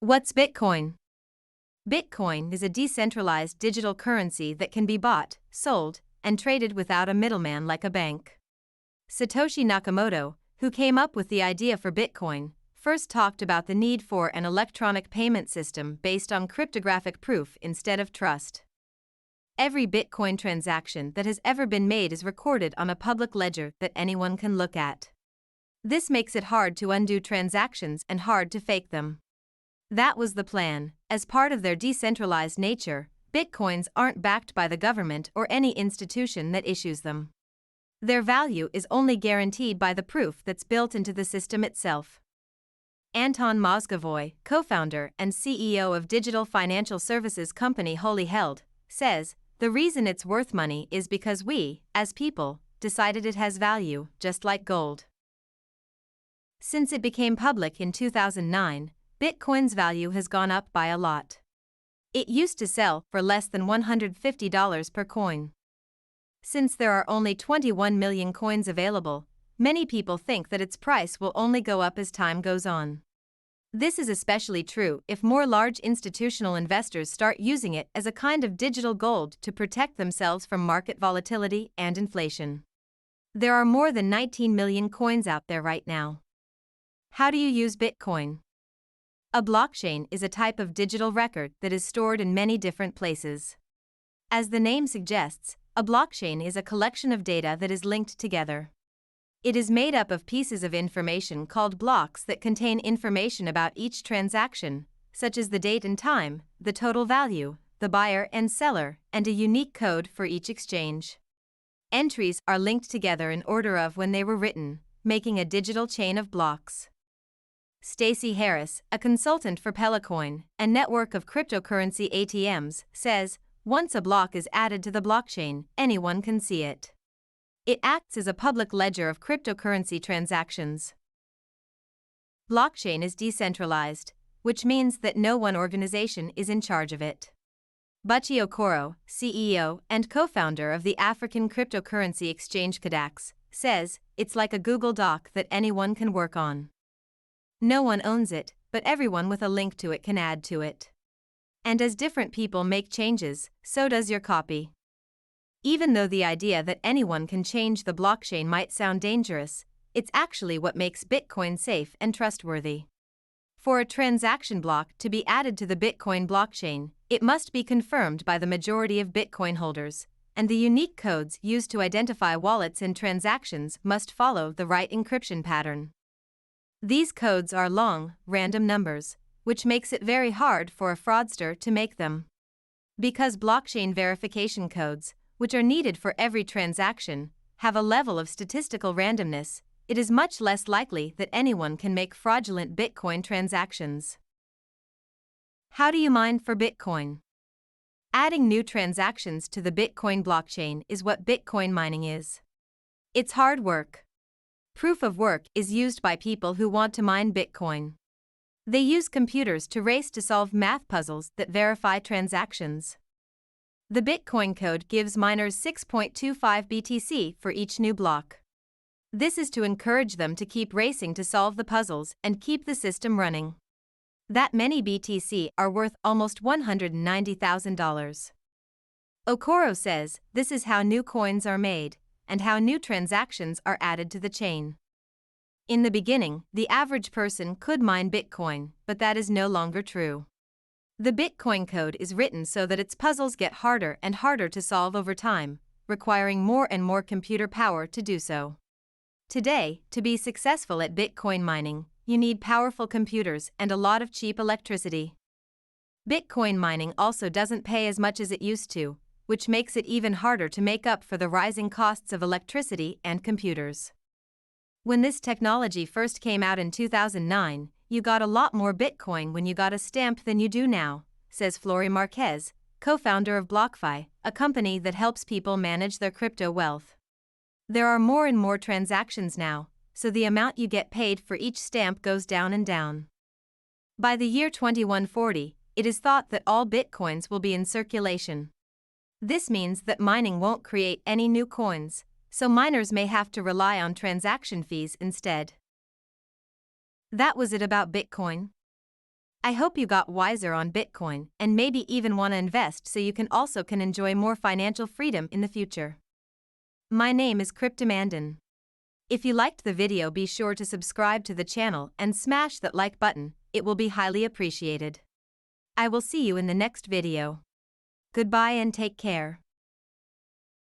What's Bitcoin? Bitcoin is a decentralized digital currency that can be bought, sold, and traded without a middleman like a bank. Satoshi Nakamoto, who came up with the idea for Bitcoin, first talked about the need for an electronic payment system based on cryptographic proof instead of trust. Every Bitcoin transaction that has ever been made is recorded on a public ledger that anyone can look at. This makes it hard to undo transactions and hard to fake them. That was the plan. As part of their decentralized nature, Bitcoins aren't backed by the government or any institution that issues them. Their value is only guaranteed by the proof that's built into the system itself. Anton Mozgovoy, co-founder and CEO of digital financial services company Holy Held, says, "The reason it's worth money is because we, as people, decided it has value, just like gold." Since it became public in 2009, Bitcoin's value has gone up by a lot. It used to sell for less than $150 per coin. Since there are only 21 million coins available, many people think that its price will only go up as time goes on. This is especially true if more large institutional investors start using it as a kind of digital gold to protect themselves from market volatility and inflation. There are more than 19 million coins out there right now. How do you use Bitcoin? A blockchain is a type of digital record that is stored in many different places. As the name suggests, a blockchain is a collection of data that is linked together. It is made up of pieces of information called blocks that contain information about each transaction, such as the date and time, the total value, the buyer and seller, and a unique code for each exchange. Entries are linked together in order of when they were written, making a digital chain of blocks. Stacey Harris, a consultant for Pelicoin, a network of cryptocurrency ATMs, says, "Once a block is added to the blockchain, anyone can see it. It acts as a public ledger of cryptocurrency transactions." Blockchain is decentralized, which means that no one organization is in charge of it. Buchi Okoro, CEO and co-founder of the African cryptocurrency exchange CODAX, says, "It's like a Google Doc that anyone can work on. No one owns it, but everyone with a link to it can add to it. And as different people make changes, so does your copy." Even though the idea that anyone can change the blockchain might sound dangerous, it's actually what makes Bitcoin safe and trustworthy. For a transaction block to be added to the Bitcoin blockchain, it must be confirmed by the majority of Bitcoin holders, and the unique codes used to identify wallets and transactions must follow the right encryption pattern. These codes are long, random numbers, which makes it very hard for a fraudster to make them. Because blockchain verification codes, which are needed for every transaction, have a level of statistical randomness, it is much less likely that anyone can make fraudulent Bitcoin transactions. How do you mine for Bitcoin? Adding new transactions to the Bitcoin blockchain is what Bitcoin mining is. It's hard work. Proof of work is used by people who want to mine Bitcoin. They use computers to race to solve math puzzles that verify transactions. The Bitcoin code gives miners 6.25 BTC for each new block. This is to encourage them to keep racing to solve the puzzles and keep the system running. That many BTC are worth almost $190,000. Okoro says this is how new coins are made, and how new transactions are added to the chain. In the beginning, the average person could mine Bitcoin, but that is no longer true. The Bitcoin code is written so that its puzzles get harder and harder to solve over time, requiring more and more computer power to do so. Today, to be successful at Bitcoin mining, you need powerful computers and a lot of cheap electricity. Bitcoin mining also doesn't pay as much as it used to, which makes it even harder to make up for the rising costs of electricity and computers. When this technology first came out in 2009, you got a lot more Bitcoin when you got a stamp than you do now, says Flory Marquez, co-founder of BlockFi, a company that helps people manage their crypto wealth. There are more and more transactions now, so the amount you get paid for each stamp goes down and down. By the year 2140, it is thought that all Bitcoins will be in circulation. This means that mining won't create any new coins, so miners may have to rely on transaction fees instead. That was it about Bitcoin. I hope you got wiser on Bitcoin and maybe even want to invest so you can enjoy more financial freedom in the future. My name is Cryptomandin. If you liked the video, be sure to subscribe to the channel and smash that like button, it will be highly appreciated. I will see you in the next video. Goodbye and take care.